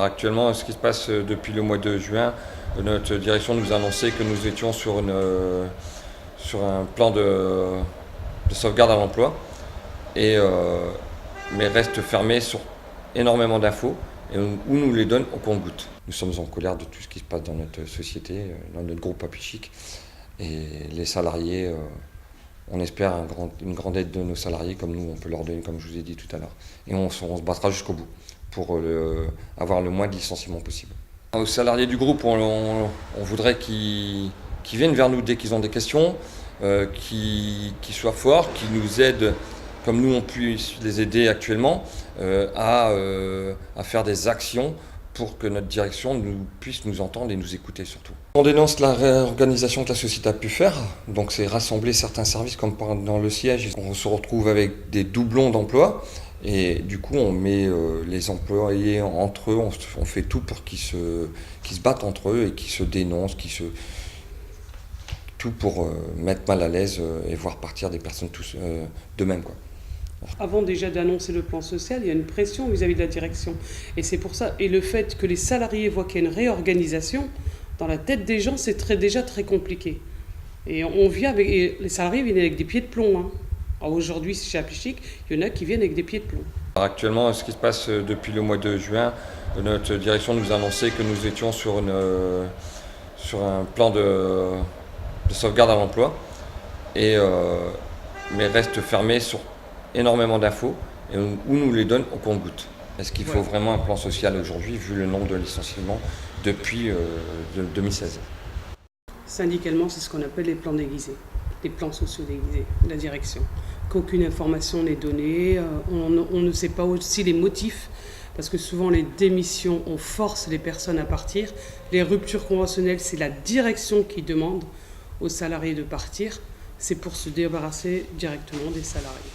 Actuellement, ce qui se passe depuis le mois de juin, notre direction nous a annoncé que nous étions sur un plan de sauvegarde à l'emploi, mais reste fermé sur énormément d'infos et où nous les donne au compte-gouttes. Nous sommes en colère de tout ce qui se passe dans notre société, dans notre groupe Apichic, et les salariés, on espère une grande aide de nos salariés, comme nous on peut leur donner, comme je vous ai dit tout à l'heure. Et on se battra jusqu'au bout pour avoir le moins de licenciements possible. Aux salariés du groupe, on voudrait qu'ils viennent vers nous dès qu'ils ont des questions, qu'ils soient forts, qu'ils nous aident, comme nous on peut les aider actuellement, à faire des actions pour que notre direction puisse nous entendre et nous écouter surtout. On dénonce la réorganisation que la société a pu faire, donc c'est rassembler certains services comme dans le siège. On se retrouve avec des doublons d'emplois et du coup on met les employés entre eux, on fait tout pour qu'ils se battent entre eux et qu'ils se dénoncent, tout pour mettre mal à l'aise et voir partir des personnes tous d'eux-mêmes, quoi. Avant déjà d'annoncer le plan social, il y a une pression vis-à-vis de la direction. Et c'est pour ça. Et le fait que les salariés voient qu'il y a une réorganisation, dans la tête des gens, c'est déjà très compliqué. Et les salariés viennent avec des pieds de plomb, hein. Alors aujourd'hui, chez Apichic, il y en a qui viennent avec des pieds de plomb. Actuellement, ce qui se passe depuis le mois de juin, notre direction nous a annoncé que nous étions sur un plan de sauvegarde à l'emploi, mais reste fermé sur énormément d'infos et où nous les donne au compte-gouttes. Est-ce qu'il faut vraiment un plan social aujourd'hui, vu le nombre de licenciements depuis 2016 ? Syndicalement, c'est ce qu'on appelle les plans déguisés, les plans sociaux déguisés de la direction. Qu'aucune information n'est donnée, on ne sait pas aussi les motifs, parce que souvent les démissions, on force les personnes à partir. Les ruptures conventionnelles, c'est la direction qui demande aux salariés de partir. C'est pour se débarrasser directement des salariés.